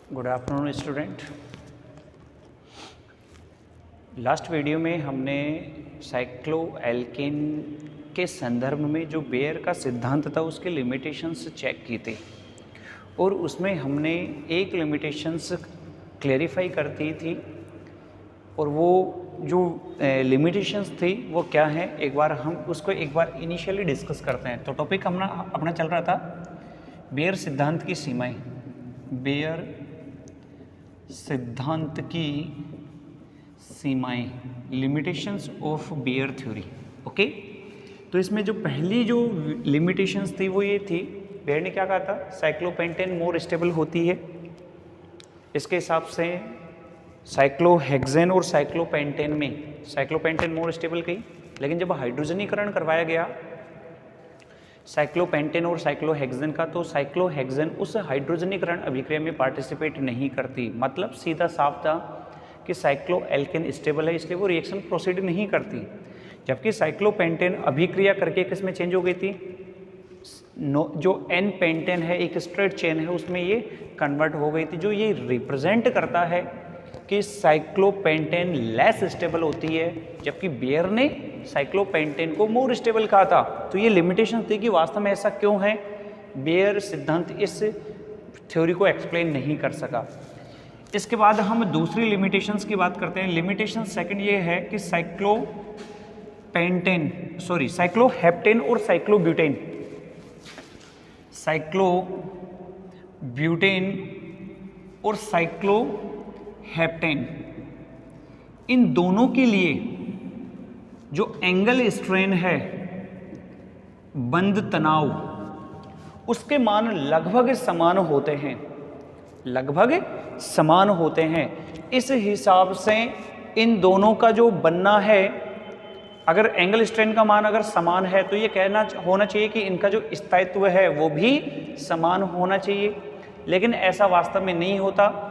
Good afternoon student. Last video में हमने cycloalkane के संदर्भ में जो बेयर का सिद्धांत था उसके लिमिटेशंस चेक किए थे और उसमें हमने एक लिमिटेशंस क्लेरिफाई कर दी थी और वो जो लिमिटेशंस थी वो क्या है, एक बार हम उसको एक बार इनिशियली डिस्कस करते हैं। तो टॉपिक अपना चल रहा था बेयर सिद्धांत की सीमाएं, बेयर सिद्धांत की सीमाएं, limitations of Baeyer theory. Okay, तो इसमें जो पहली जो लिमिटेशंस थी वो ये थी, बेयर ने क्या कहा था, साइक्लोपेंटेन मोर स्टेबल होती है। इसके हिसाब से साइक्लोहेक्सेन और साइक्लोपेंटेन में साइक्लोपेंटेन मोर स्टेबल कही, लेकिन जब हाइड्रोजनीकरण करवाया गया साइक्लोपेंटेन और साइक्लोहेक्सेन का, तो साइक्लोहेक्सेन उस हाइड्रोजनीकरण अभिक्रिया में पार्टिसिपेट नहीं करती। मतलब सीधा साफ था कि साइक्लोएल्केन स्टेबल है, इसलिए वो रिएक्शन प्रोसीड नहीं करती। जबकि साइक्लोपेंटेन अभिक्रिया करके किस में चेंज हो गई थी, जो एन पेंटेन है, एक स्ट्रेट चेन है, उसमें ये कन्वर्ट हो गई थी, जो ये रिप्रेजेंट करता है कि साइक्लोपेंटेन लेस स्टेबल होती है, जबकि बेयर ने साइक्लोपेंटेन को मोर स्टेबल कहा था। तो ये लिमिटेशन थी कि वास्तव में ऐसा क्यों है, बेयर सिद्धांत इस थ्योरी को एक्सप्लेन नहीं कर सका। इसके बाद हम दूसरी लिमिटेशंस की बात करते हैं। लिमिटेशन सेकंड ये है कि साइक्लोहेप्टेन और साइक्लोब्यूटेन और साइक्लोहेप्टेन, इन दोनों के लिए जो एंगल स्ट्रेन है, बंद तनाव, उसके मान लगभग समान होते हैं, लगभग समान होते हैं। इस हिसाब से इन दोनों का जो बनना है, अगर एंगल स्ट्रेन का मान अगर समान है तो ये कहना होना चाहिए कि इनका जो स्थायित्व है वो भी समान होना चाहिए, लेकिन ऐसा वास्तव में नहीं होता।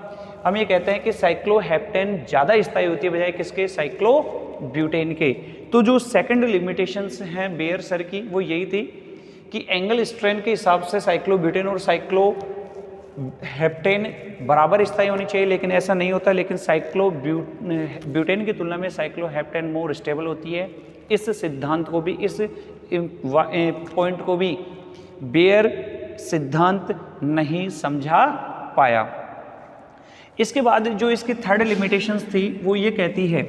हम ये कहते हैं कि साइक्लोहेप्टेन ज़्यादा स्थायी होती है बजाय किसके, साइक्लोब्यूटेन के। तो जो सेकंड लिमिटेशंस हैं बेयर सर की वो यही थी कि एंगल स्ट्रेन के हिसाब से साइक्लोब्यूटेन और साइक्लोहेप्टेन बराबर स्थायी होनी चाहिए, लेकिन ऐसा नहीं होता। लेकिन साइक्लोब्यूटेन की तुलना में साइक्लोहेप्टेन मोर स्टेबल होती है। इस सिद्धांत को भी, इस पॉइंट को भी बेयर सिद्धांत नहीं समझा पाया। इसके बाद जो इसकी थर्ड लिमिटेशंस थी वो ये कहती है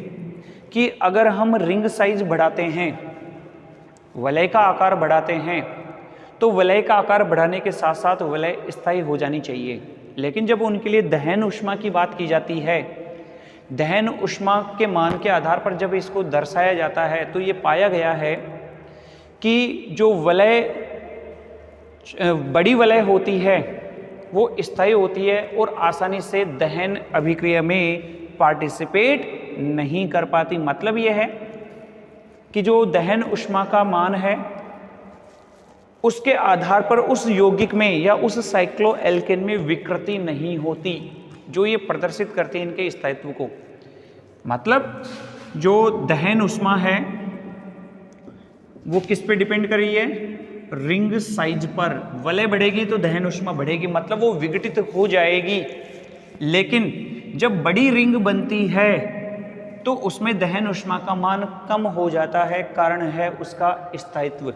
कि अगर हम रिंग साइज बढ़ाते हैं, वलय का आकार बढ़ाते हैं, तो वलय का आकार बढ़ाने के साथ साथ वलय स्थायी हो जानी चाहिए। लेकिन जब उनके लिए दहन ऊष्मा की बात की जाती है, दहन ऊष्मा के मान के आधार पर जब इसको दर्शाया जाता है, तो ये पाया गया है कि जो वलय, बड़ी वलय होती है वो स्थायी होती है और आसानी से दहन अभिक्रिया में पार्टिसिपेट नहीं कर पाती। मतलब यह है कि जो दहन ऊष्मा का मान है उसके आधार पर उस यौगिक में या उस साइक्लोएल्केन में विकृति नहीं होती, जो ये प्रदर्शित करती है इनके स्थायित्व को। मतलब जो दहन ऊष्मा है वो किस पे डिपेंड कर रही है, रिंग साइज पर। वलय बढ़ेगी तो दहन ऊष्मा बढ़ेगी, मतलब वो विघटित हो जाएगी। लेकिन जब बड़ी रिंग बनती है तो उसमें दहन ऊष्मा का मान कम हो जाता है, कारण है उसका स्थायित्व।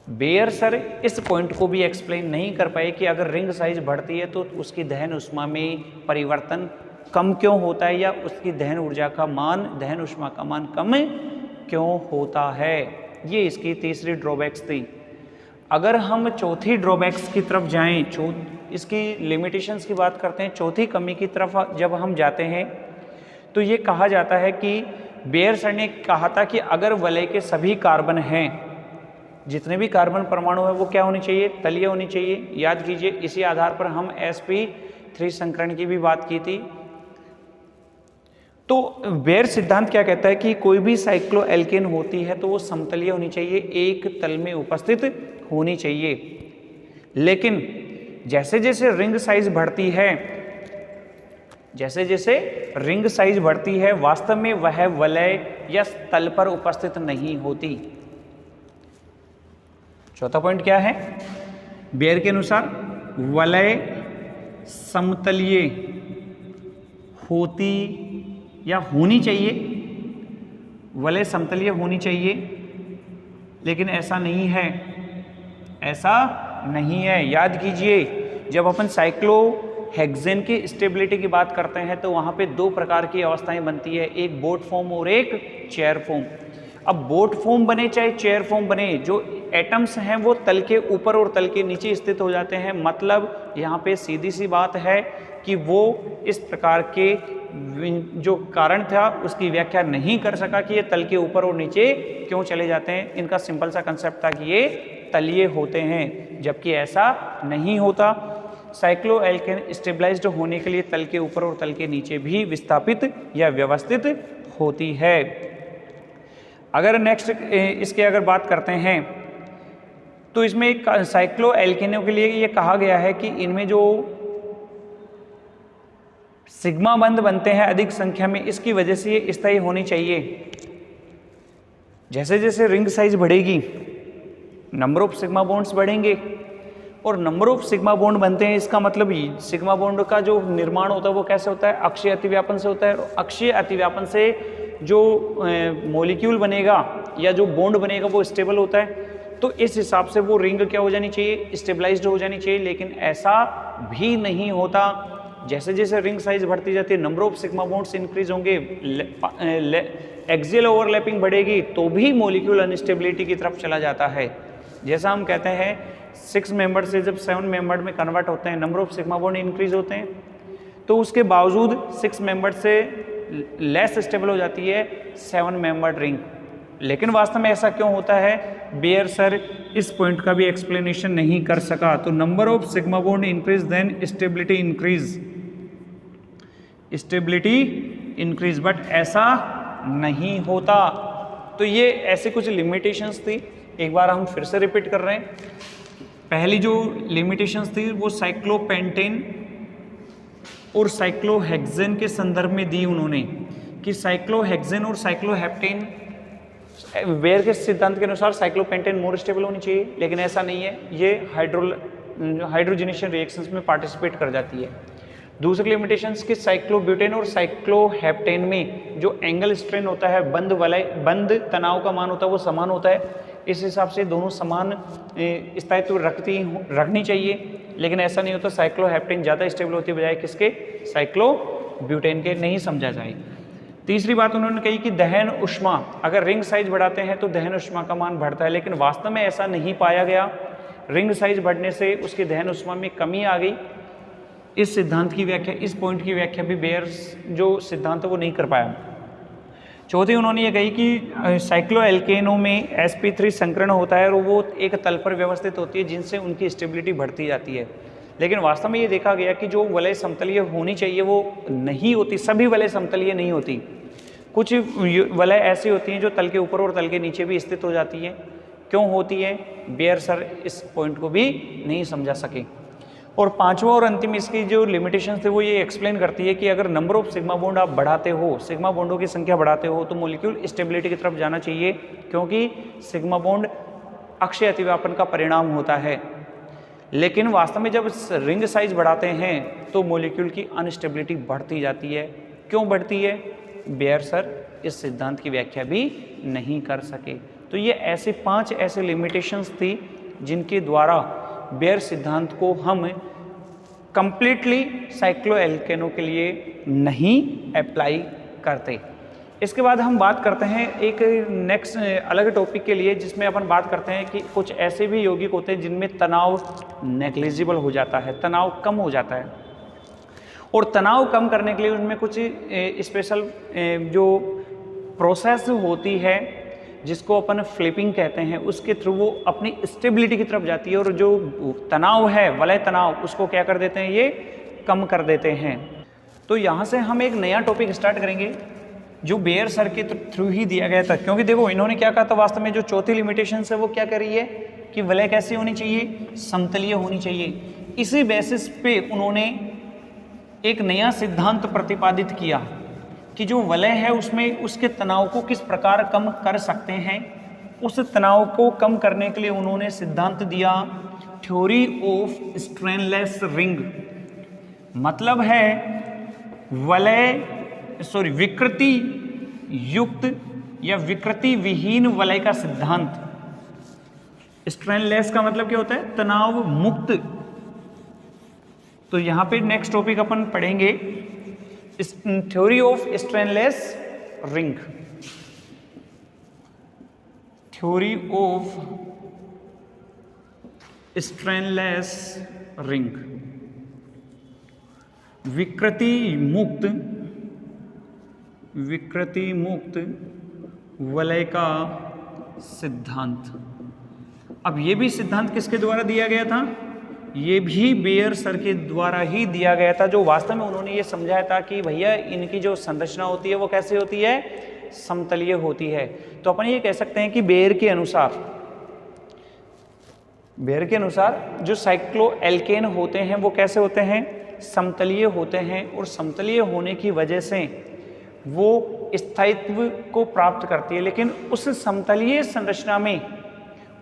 बेयर सर इस पॉइंट को भी एक्सप्लेन नहीं कर पाए कि अगर रिंग साइज बढ़ती है तो उसकी दहन ऊष्मा में परिवर्तन कम क्यों होता है, या उसकी दहन ऊर्जा का मान, दहन ऊष्मा का मान कम क्यों होता है। ये इसकी तीसरी ड्रॉबैक्स थी। अगर हम चौथी ड्रॉबैक्स की तरफ जाएं, इसकी लिमिटेशंस की बात करते हैं, चौथी कमी की तरफ जब हम जाते हैं तो ये कहा जाता है कि बेयर सर ने कहा था कि अगर वलय के सभी कार्बन हैं, जितने भी कार्बन परमाणु है वो क्या होनी चाहिए, तलीय होनी चाहिए। याद कीजिए, इसी आधार पर हम sp3 संकरण की भी बात की थी। तो बेयर सिद्धांत क्या कहता है कि कोई भी साइक्लोएल्केन होती है तो वो समतलीय होनी चाहिए, एक तल में उपस्थित होनी चाहिए। लेकिन जैसे जैसे रिंग साइज बढ़ती है, जैसे जैसे रिंग साइज बढ़ती है, वास्तव में वह वलय या तल पर उपस्थित नहीं होती। चौथा पॉइंट क्या है, बेयर के अनुसार वलय समतलीय होती या होनी चाहिए, वलय समतलीय होनी चाहिए, लेकिन ऐसा नहीं है, ऐसा नहीं है। याद कीजिए, जब अपन साइक्लोहेक्सेन की स्टेबिलिटी की बात करते हैं तो वहाँ पे दो प्रकार की अवस्थाएं बनती है, एक बोट फॉर्म और एक चेयर फॉर्म। अब बोट फॉर्म बने चाहे चेयर फॉर्म बने, जो एटम्स हैं वो तल के ऊपर और तल के नीचे स्थित हो जाते हैं। मतलब यहाँ पे सीधी सी बात है कि वो इस प्रकार के जो कारण था उसकी व्याख्या नहीं कर सका कि ये तल के ऊपर और नीचे क्यों चले जाते हैं। इनका सिंपल सा कंसेप्ट था कि ये तलीय होते हैं, जबकि ऐसा नहीं होता। साइक्लोएल्केन स्टेबलाइज्ड होने के लिए तल के ऊपर और तल के नीचे भी विस्थापित या व्यवस्थित होती है। अगर नेक्स्ट इसके अगर बात करते हैं तो इसमें एक साइक्लोएल्केनों के लिए ये कहा गया है कि इनमें जो सिग्मा बंध बनते हैं अधिक संख्या में, इसकी वजह से ये स्थायी होनी चाहिए। जैसे जैसे रिंग साइज बढ़ेगी नंबर ऑफ सिग्मा बॉन्ड्स बढ़ेंगे, और नंबर ऑफ सिग्मा बॉन्ड बनते हैं, इसका मतलब सिग्मा बॉन्ड का जो निर्माण होता है वो कैसे होता है, अक्षीय अतिव्यापन से होता है। अक्षीय अतिव्यापन से जो मॉलिक्यूल बनेगा या जो बॉन्ड बनेगा वो स्टेबल होता है। तो इस हिसाब से वो रिंग क्या हो जानी चाहिए, स्टेबलाइज्ड हो जानी चाहिए, लेकिन ऐसा भी नहीं होता। जैसे जैसे रिंग साइज बढ़ती जाती है number of sigma bonds increase होंगे, एक्सियल ओवरलैपिंग बढ़ेगी तो भी मॉलिक्यूल अनस्टेबिलिटी की तरफ चला जाता है। जैसा हम कहते हैं 6 मेंबर से जब 7 मेंबर में कन्वर्ट होते हैं, number of sigma bond increase होते हैं, तो उसके बावजूद 6 मेंबर से लेस स्टेबल हो जाती है 7 मेंबर रिंग। लेकिन वास्तव में ऐसा क्यों होता है, बेयर सर इस पॉइंट का भी एक्सप्लेनेशन नहीं कर सका। तो number of sigma bond increase then stability increase, but ऐसा नहीं होता। तो ये ऐसे कुछ लिमिटेशंस थी, एक बार हम फिर से रिपीट कर रहे हैं। पहली जो लिमिटेशंस थी वो साइक्लोपेंटेन और साइक्लोहेक्सेन के संदर्भ में दी उन्होंने, कि साइक्लोहेक्सेन और साइक्लोहेप्टेन, बेयर के सिद्धांत के अनुसार साइक्लोपेंटेन मोर स्टेबल होनी चाहिए, लेकिन ऐसा नहीं है, ये हाइड्रोजनेशन रिएक्शंस में पार्टिसिपेट कर जाती है। दूसरी लिमिटेशंस कि साइक्लोब्यूटेन और साइक्लोहेप्टेन में जो एंगल स्ट्रेन होता है, बंद तनाव का मान होता है वो समान होता है। इस हिसाब से दोनों समान स्थायित्व रखनी चाहिए, लेकिन ऐसा नहीं होता। साइक्लोहेप्टेन ज़्यादा स्टेबल होती है बजाय किसके, साइक्लोब्यूटेन के। नहीं समझा जाए। तीसरी बात उन्होंने कही कि दहन ऊष्मा, अगर रिंग साइज बढ़ाते हैं तो दहन ऊष्मा का मान बढ़ता है, लेकिन वास्तव में ऐसा नहीं पाया गया। रिंग साइज बढ़ने से उसकी दहन ऊष्मा में कमी आ गई। इस सिद्धांत की व्याख्या, इस पॉइंट की व्याख्या भी बेयर जो सिद्धांत है वो नहीं कर पाया। चौथी उन्होंने ये कही कि साइक्लोएल्केनों में sp3 संकरण होता है और वो एक तल पर व्यवस्थित होती है, जिनसे उनकी स्टेबिलिटी बढ़ती जाती है। लेकिन वास्तव में ये देखा गया कि जो वलय समतलीय होनी चाहिए वो नहीं होती, सभी वलय समतलीय नहीं होती। कुछ वलय ऐसी होती हैं जो तल के ऊपर और तल के नीचे भी स्थित हो जाती है। क्यों होती है, बेयर सर इस पॉइंट को भी नहीं समझा सके। और पांचवा और अंतिम इसकी जो लिमिटेशंस थे वो ये एक्सप्लेन करती है कि अगर नंबर ऑफ सिग्मा बॉन्ड आप बढ़ाते हो, सिग्मा बॉन्डों की संख्या बढ़ाते हो, तो मॉलिक्यूल स्टेबिलिटी की तरफ जाना चाहिए, क्योंकि सिग्मा बॉन्ड अक्षीय अतिव्यापन का परिणाम होता है। लेकिन वास्तव में जब रिंग साइज बढ़ाते हैं तो मॉलिक्यूल की अनस्टेबिलिटी बढ़ती जाती है। क्यों बढ़ती है, बेयर सर इस सिद्धांत की व्याख्या भी नहीं कर सके। तो ये ऐसे 5 ऐसे लिमिटेशंस थी जिनके द्वारा बेयर सिद्धांत को हम कंप्लीटली साइक्लोएल्केनों के लिए नहीं अप्लाई करते। इसके बाद हम बात करते हैं एक नेक्स्ट अलग टॉपिक के लिए, जिसमें अपन बात करते हैं कि कुछ ऐसे भी यौगिक होते हैं जिनमें तनाव नेग्लिजिबल हो जाता है, तनाव कम हो जाता है। और तनाव कम करने के लिए उनमें कुछ स्पेशल जो प्रोसेस होती है जिसको अपन फ्लिपिंग कहते हैं, उसके थ्रू वो अपनी स्टेबिलिटी की तरफ जाती है और जो तनाव है, वलय तनाव, उसको क्या कर देते हैं, ये कम कर देते हैं। तो यहाँ से हम एक नया टॉपिक स्टार्ट करेंगे जो बेयर सर के थ्रू ही दिया गया था। क्योंकि देखो इन्होंने क्या कहा था, वास्तव में जो चौथी लिमिटेशन है वो क्या कर रही है कि वलय कैसी होनी चाहिए, समतलीय होनी चाहिए। इसी बेसिस पे उन्होंने एक नया सिद्धांत प्रतिपादित किया कि जो वलय है उसमें उसके तनाव को किस प्रकार कम कर सकते हैं। उस तनाव को कम करने के लिए उन्होंने सिद्धांत दिया थ्योरी ऑफ स्ट्रेनलेस रिंग। मतलब है विकृति युक्त या विकृति विहीन वलय का सिद्धांत। स्ट्रेनलेस का मतलब क्या होता है? तनाव मुक्त। तो यहां पे नेक्स्ट टॉपिक अपन पढ़ेंगे theory of strainless ring. Theory of strainless ring, विकृति मुक्त वलय का सिद्धांत। अब ये भी सिद्धांत किसके द्वारा दिया गया था? ये भी बेयर सर के द्वारा ही दिया गया था, जो वास्तव में उन्होंने ये समझाया था कि भैया इनकी जो संरचना होती है वो कैसे होती है? समतलीय होती है। तो अपन ये कह सकते हैं कि बेयर के अनुसार जो साइक्लोएल्केन होते हैं वो कैसे होते हैं? समतलीय होते हैं, और समतलीय होने की वजह से वो स्थायित्व को प्राप्त करती है। लेकिन उस समतलीय संरचना में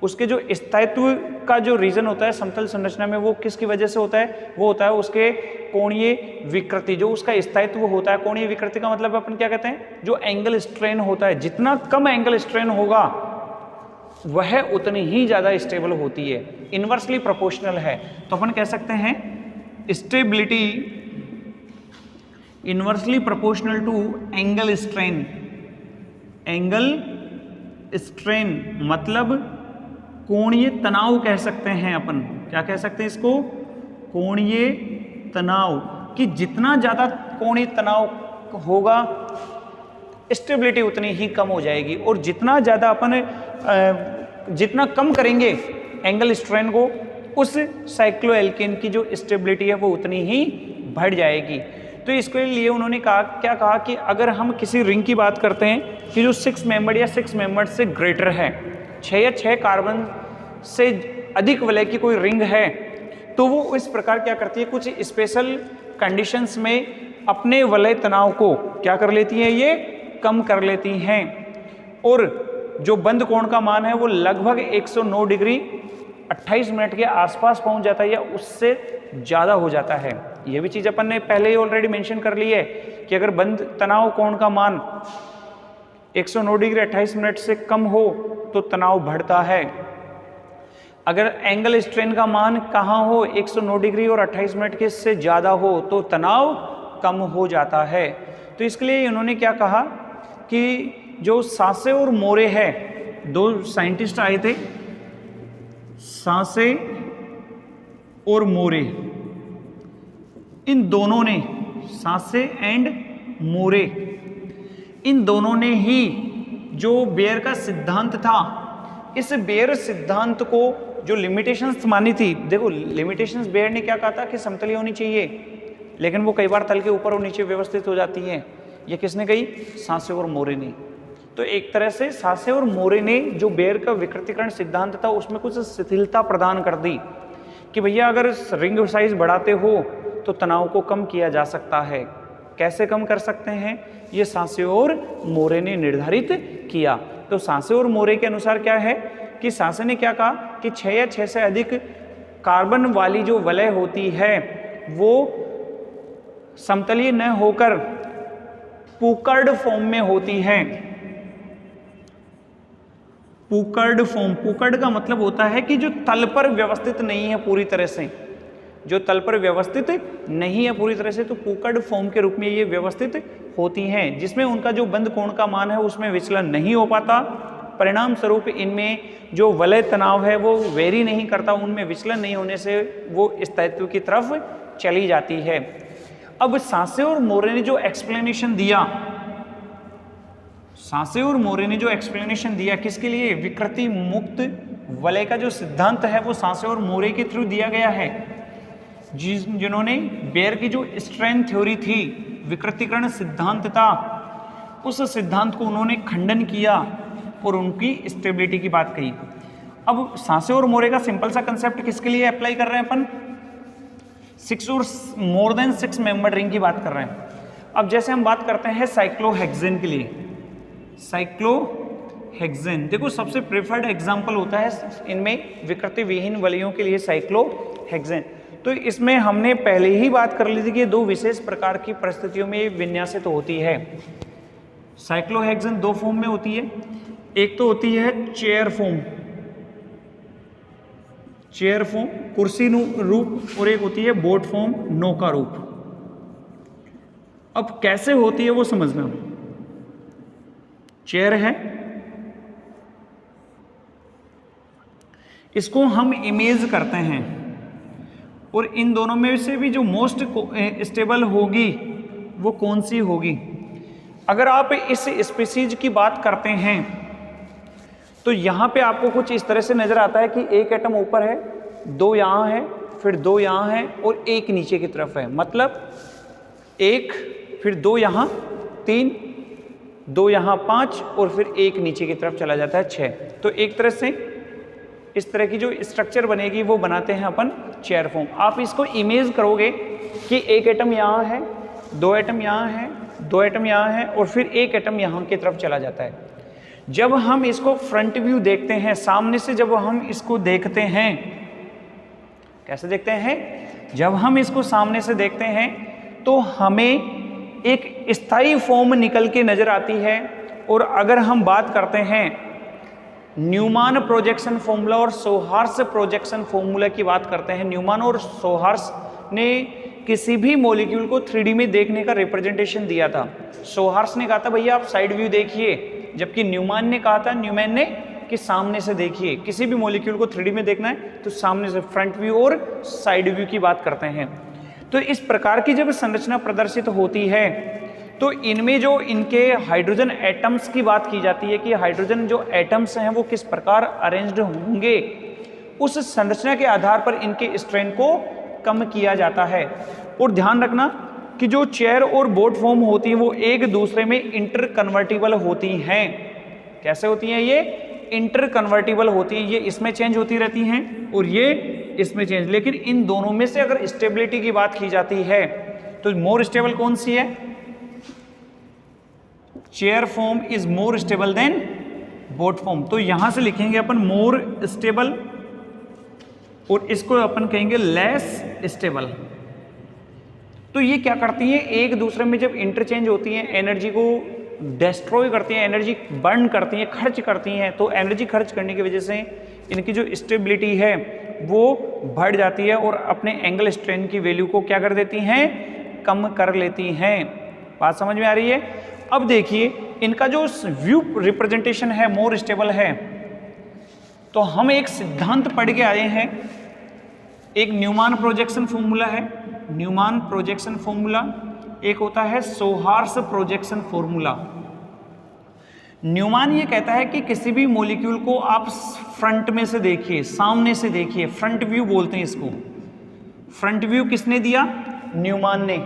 उसके जो स्थायित्व का जो रीजन होता है समतल संरचना में, वो किसकी वजह से होता है? वो होता है उसके कोणीय विकृति। जो उसका स्थायित्व होता है, कोणीय विकृति का मतलब अपन क्या कहते हैं? जो एंगल स्ट्रेन होता है, जितना कम एंगल स्ट्रेन होगा वह उतनी ही ज्यादा स्टेबल होती है, इनवर्सली प्रोपोर्शनल है। तो अपन कह सकते हैं stability inversely proportional to angle strain मतलब कोणीय तनाव कह सकते हैं अपन। क्या कह सकते हैं इसको? कोणीय तनाव। कि जितना ज्यादा कोणीय तनाव होगा स्टेबिलिटी उतनी ही कम हो जाएगी, और जितना ज्यादा अपन जितना कम करेंगे एंगल स्ट्रेन को, उस साइक्लोएल्केन की जो स्टेबिलिटी है वो उतनी ही बढ़ जाएगी। तो इसके लिए उन्होंने क्या कहा कि अगर हम किसी रिंग की बात करते हैं कि जो 6 मेंबर या 6 मेंबर से ग्रेटर है, 6 या 6 कार्बन से अधिक वलय की कोई रिंग है, तो वो इस प्रकार क्या करती है? कुछ स्पेशल कंडीशंस में अपने वलय तनाव को क्या कर लेती है? ये कम कर लेती हैं, और जो बंद कोण का मान है वो लगभग 109 डिग्री 28 मिनट के आसपास पहुंच जाता है या उससे ज़्यादा हो जाता है। ये भी चीज़ अपन ने पहले ही ऑलरेडी मेंशन कर ली है कि अगर बंद तनाव कोण का मान 109 डिग्री 28 मिनट से कम हो तो तनाव बढ़ता है। अगर एंगल स्ट्रेन का मान कहाँ हो? 109 डिग्री और 28 मिनट के से ज़्यादा हो तो तनाव कम हो जाता है। तो इसके लिए इन्होंने क्या कहा कि जो सासे और मोरे है, 2 साइंटिस्ट आए थे, सासे और मोरे, इन दोनों ने, सासे एंड मोरे, इन दोनों ने ही जो बेयर का सिद्धांत था, इस बेयर सिद्धांत को जो लिमिटेशंस मानी थी, देखो लिमिटेशंस बेयर ने क्या कहा था कि समतली होनी चाहिए, लेकिन वो कई बार तल के ऊपर और नीचे व्यवस्थित हो जाती है। ये किसने कही? सासे और मोरे ने। तो एक तरह से सासे और मोरे ने जो बेयर का विकृतीकरण सिद्धांत था उसमें कुछ शिथिलता प्रदान कर दी कि भैया अगर रिंग साइज बढ़ाते हो तो तनाव को कम किया जा सकता है। कैसे कम कर सकते हैं? ये सासे और मोरे ने निर्धारित किया। तो सासे और मोरे के अनुसार क्या है कि सासे ने क्या कहा कि 6 या 6 से अधिक कार्बन वाली जो वलय होती है वो समतलीय न होकर पुकर्ड फॉर्म में होती है। पुकर्ड फॉर्म, पुकर्ड का मतलब होता है कि जो तल पर व्यवस्थित नहीं है पूरी तरह से, जो तल पर व्यवस्थित नहीं है पूरी तरह से, तो पुकर्ड फॉर्म के रूप में ये व्यवस्थित होती हैं, जिसमें उनका जो बंद कोण का मान है उसमें विचलन नहीं हो पाता। परिणाम स्वरूप इनमें जो वलय तनाव है वो वेरी नहीं करता, उनमें विचलन नहीं होने से वो स्थायित्व की तरफ चली जाती है। अब सासे और मोरे ने जो एक्सप्लेनेशन दिया, सासे और मोरे ने जो एक्सप्लेनेशन दिया किसके लिए? विकृति मुक्त वलय का जो सिद्धांत है वो सासे और मोरे के थ्रू दिया गया है, जिन्होंने बेयर की जो स्ट्रेन थ्योरी थी, विकृतीकरण सिद्धांत था, उस सिद्धांत को उन्होंने खंडन किया और उनकी स्टेबिलिटी की बात कही। अब सासे और मोरे का सिंपल सा कंसेप्ट किसके लिए अप्लाई कर रहे हैं अपन? 6 और मोर देन 6 मेंबर रिंग की बात कर रहे हैं। अब जैसे हम बात करते हैं साइक्लोहेक्सेन के लिए, साइक्लोहेक्सेन देखो सबसे प्रेफर्ड एग्जांपल होता है इनमें विकृति विहीन वलयों के लिए साइक्लोहेक्सेन। तो इसमें हमने पहले ही बात कर ली थी कि दो विशेष प्रकार की परिस्थितियों में विन्यासित तो होती है। साइक्लोहेक्सेन दो फॉर्म में होती है, एक तो होती है चेयर फॉर्म, चेयर फॉर्म कुर्सी रूप, और एक होती है बोट फॉर्म नौका रूप। अब कैसे होती है वो समझना। चेयर है, इसको हम इमेज करते हैं, और इन दोनों में से भी जो मोस्ट स्टेबल होगी वो कौन सी होगी। अगर आप इस स्पीसीज की बात करते हैं तो यहां पे आपको कुछ इस तरह से नजर आता है कि एक एटम ऊपर है, दो यहां है, फिर दो यहां है और एक नीचे की तरफ है। मतलब एक, फिर दो यहां, तीन, दो यहां, पांच, और फिर एक नीचे की तरफ चला जाता है, छह। तो एक तरह से इस तरह की जो स्ट्रक्चर बनेगी वो बनाते हैं अपन चेयर फॉर्म। आप इसको इमेज करोगे कि एक एटम यहाँ है, दो एटम यहाँ है, दो एटम यहाँ है, और फिर एक एटम यहाँ की तरफ चला जाता है। जब हम इसको फ्रंट व्यू देखते हैं, सामने से जब हम इसको देखते हैं, कैसे देखते हैं, जब हम इसको सामने से देखते हैं तो हमें एक स्थायी फॉर्म निकल के नजर आती है। और अगर हम बात करते हैं न्यूमान प्रोजेक्शन फॉर्मूला और सोहार्स प्रोजेक्शन फॉर्मूला की बात करते हैं, न्यूमान और सोहार्स ने किसी भी मॉलिक्यूल को 3D में देखने का रिप्रेजेंटेशन दिया था। सोहार्स ने कहा था भैया आप साइड व्यू देखिए, जबकि न्यूमान ने कहा था, न्यूमैन ने, कि सामने से देखिए। किसी भी मॉलिक्यूल को 3D में देखना है तो सामने से, फ्रंट व्यू और साइड व्यू की बात करते हैं। तो इस प्रकार की जब संरचना प्रदर्शित होती है तो इनमें जो इनके हाइड्रोजन एटम्स की बात की जाती है कि हाइड्रोजन जो एटम्स हैं वो किस प्रकार अरेंज्ड होंगे, उस संरचना के आधार पर इनके स्ट्रेन को कम किया जाता है। और ध्यान रखना कि जो चेयर और बोट फॉर्म होती है वो एक दूसरे में इंटर कन्वर्टिबल होती हैं। कैसे होती हैं ये? इंटर कन्वर्टिबल होती है। ये इसमें चेंज होती रहती हैं और ये इसमें चेंज। लेकिन इन दोनों में से अगर स्टेबिलिटी की बात की जाती है तो मोर स्टेबल कौन सी है? Chair form is more stable then boat form. तो यहां से लिखेंगे अपन मोर स्टेबल और इसको अपन कहेंगे लेस स्टेबल। तो ये क्या करती है, एक दूसरे में जब इंटरचेंज होती है, एनर्जी को डिस्ट्रॉय करती हैं, एनर्जी बर्न करती हैं, खर्च करती हैं। तो एनर्जी खर्च करने की वजह से इनकी जो स्टेबिलिटी है वो बढ़ जाती है और अपने एंगल स्ट्रेन की वैल्यू को क्या कर देती हैं, कम कर लेती हैं। बात समझ में आ रही है? अब देखिए इनका जो व्यू रिप्रेजेंटेशन है मोर स्टेबल है, तो हम एक सिद्धांत पढ़ के आए हैं। एक न्यूमान प्रोजेक्शन फॉर्मूला है, न्यूमान प्रोजेक्शन फॉर्मूला, एक होता है सोहार्स प्रोजेक्शन फॉर्मूला। न्यूमान ये कहता है कि किसी भी मॉलिक्यूल को आप फ्रंट में से देखिए, सामने से देखिए, फ्रंट व्यू बोलते हैं इसको। फ्रंट व्यू किसने दिया? न्यूमान ने।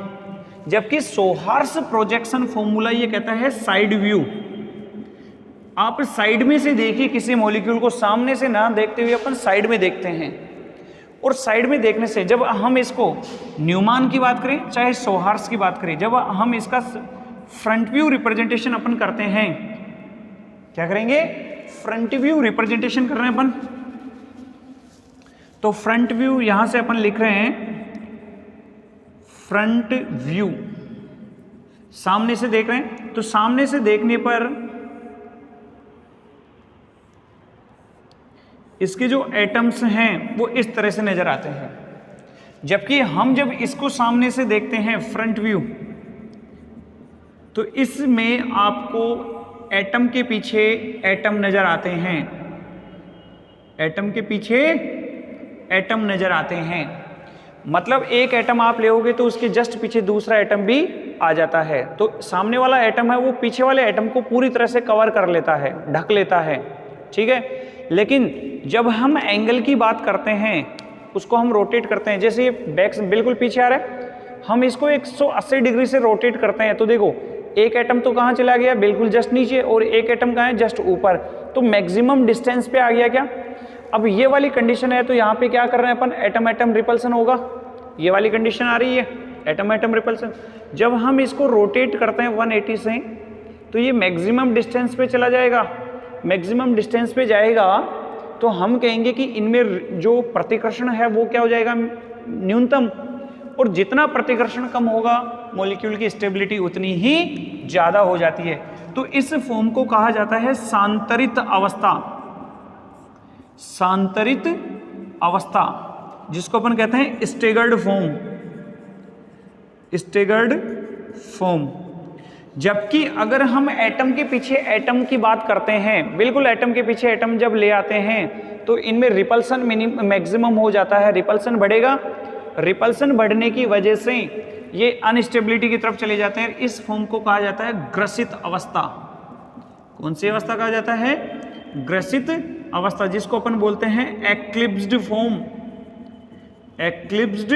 जबकि सोहार्स प्रोजेक्शन फॉर्मूला ये कहता है साइड व्यू। आप साइड में से देखिए किसी मॉलिक्यूल को, सामने से ना देखते हुए अपन साइड में देखते हैं। और साइड में देखने से जब हम इसको न्यूमान की बात करें चाहे सोहार्स की बात करें, जब हम इसका फ्रंट व्यू रिप्रेजेंटेशन अपन करते हैं, क्या करेंगे? फ्रंट व्यू रिप्रेजेंटेशन कर रहे हैं अपन। तो फ्रंट व्यू यहां से अपन लिख रहे हैं फ्रंट व्यू, सामने से देख रहे हैं। तो सामने से देखने पर इसके जो एटम्स हैं वो इस तरह से नजर आते हैं। जबकि हम जब इसको सामने से देखते हैं फ्रंट व्यू, तो इसमें आपको एटम के पीछे एटम नजर आते हैं, एटम के पीछे एटम नजर आते हैं। मतलब एक एटम आप लेओगे तो उसके जस्ट पीछे दूसरा एटम भी आ जाता है। तो सामने वाला एटम है वो पीछे वाले एटम को पूरी तरह से कवर कर लेता है, ढक लेता है, ठीक है। लेकिन जब हम एंगल की बात करते हैं, उसको हम रोटेट करते हैं, जैसे ये बैक बिल्कुल पीछे आ रहा है, हम इसको 180 डिग्री से रोटेट करते हैं, तो देखो एक एटम तो कहाँ चला गया? बिल्कुल जस्ट नीचे, और एक एटम कहाँ है? जस्ट ऊपर। तो मैक्सिमम डिस्टेंस पे आ गया क्या? अब ये वाली कंडीशन है तो यहाँ पे क्या कर रहे हैं अपन? एटम एटम रिपल्सन होगा। ये वाली कंडीशन आ रही है, एटम एटम रिपल्सन। जब हम इसको रोटेट करते हैं 180 से, तो ये मैक्सिमम डिस्टेंस पे चला जाएगा। मैक्सिमम डिस्टेंस पे जाएगा तो हम कहेंगे कि इनमें जो प्रतिकर्षण है वो क्या हो जाएगा? न्यूनतम, और जितना प्रतिकर्षण कम होगा मॉलिक्यूल की स्टेबिलिटी उतनी ही ज़्यादा हो जाती है। तो इस फॉर्म को कहा जाता है सांतरित अवस्था। सांतरित अवस्था जिसको अपन कहते हैं स्टेगर्ड फॉर्म, स्टेगर्ड फॉर्म। जबकि अगर हम एटम के पीछे एटम की बात करते हैं, बिल्कुल एटम के पीछे एटम जब ले आते हैं तो इनमें रिपल्सन मैक्सिमम हो जाता है, रिपल्सन बढ़ेगा। रिपल्सन बढ़ने की वजह से ये अनस्टेबिलिटी की तरफ चले जाते हैं। इस फॉर्म को कहा जाता है ग्रसित अवस्था। कौन सी अवस्था कहा जाता है? ग्रसित अवस्था, जिसको अपन बोलते हैं एक्लिप्स्ड फॉर्म। एक्लिप्स्ड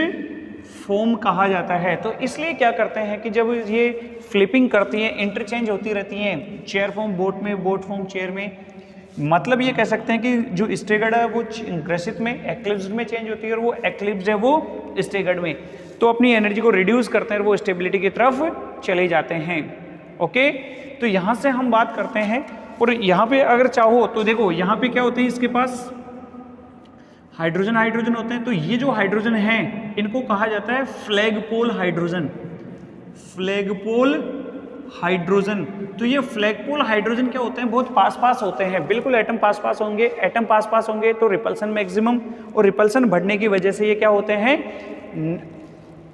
फॉर्म कहा जाता है। तो इसलिए क्या करते हैं कि जब ये फ्लिपिंग करती है, इंटरचेंज होती रहती हैं, चेयर फॉर्म बोट में, बोट फॉर्म चेयर में, मतलब ये कह सकते हैं कि जो स्टेगर्ड है वो ग्रसित में, एक्लिप्स्ड में चेंज होती है, और वो एक्लिप्स्ड है वो स्टेगर्ड में। तो अपनी एनर्जी को रिड्यूस करते हैं और वो स्टेबिलिटी की तरफ चले जाते हैं। ओके, तो यहाँ से हम बात करते हैं। और यहाँ पे अगर चाहो तो देखो यहाँ पे क्या होते हैं, इसके पास हाइड्रोजन हाइड्रोजन होते हैं। तो ये जो हाइड्रोजन हैं इनको कहा जाता है फ्लैगपोल हाइड्रोजन। Flagpole hydrogen. तो ये फ्लैगपोल हाइड्रोजन क्या होते हैं? बहुत पास पास होते हैं, बिल्कुल एटम पास पास होंगे। एटम पास पास होंगे तो रिपल्सन मैक्सिमम, और रिपल्सन बढ़ने की वजह से ये क्या होते हैं?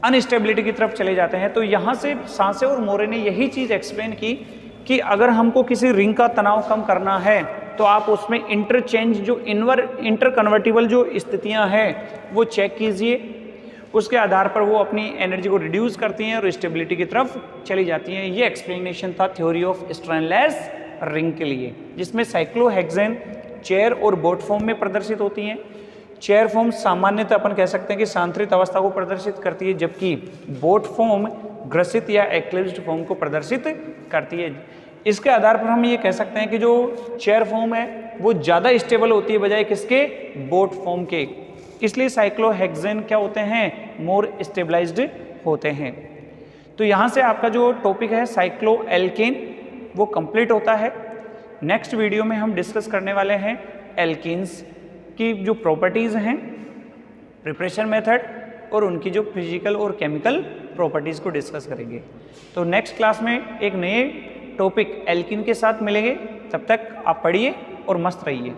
अनस्टेबिलिटी की तरफ चले जाते हैं। तो यहाँ से सांसे और मोरे ने यही चीज़ एक्सप्लेन की कि अगर हमको किसी रिंग का तनाव कम करना है तो आप उसमें इंटरचेंज, जो इंटर कन्वर्टिबल जो स्थितियां हैं वो चेक कीजिए। उसके आधार पर वो अपनी एनर्जी को रिड्यूस करती हैं और स्टेबिलिटी की तरफ चली जाती हैं। ये एक्सप्लेनेशन था थ्योरी ऑफ स्ट्रेनलेस रिंग के लिए, जिसमें साइक्लोहेक्सेन चेयर और बोट फॉर्म में प्रदर्शित होती हैं। चेयर फॉर्म सामान्यतः अपन कह सकते हैं कि सांतरित अवस्था को प्रदर्शित करती है, जबकि बोट फॉर्म ग्रसित या एक्लिप्स्ड फॉर्म को प्रदर्शित करती है। इसके आधार पर हम ये कह सकते हैं कि जो चेयर फॉर्म है वो ज़्यादा स्टेबल होती है बजाय किसके? बोट फॉर्म के। इसलिए साइक्लोहेक्सेन क्या होते हैं? मोर स्टेबलाइज्ड होते हैं। तो यहाँ से आपका जो टॉपिक है साइक्लोएल्केन वो कंप्लीट होता है। नेक्स्ट वीडियो में हम डिस्कस करने वाले हैं एल्कीन्स की जो प्रॉपर्टीज़ हैं, प्रिपरेशन मेथड, और उनकी जो फिजिकल और केमिकल प्रॉपर्टीज़ को डिस्कस करेंगे। तो नेक्स्ट क्लास में एक नए टॉपिक एल्कीन के साथ मिलेंगे। तब तक आप पढ़िए और मस्त रहिए।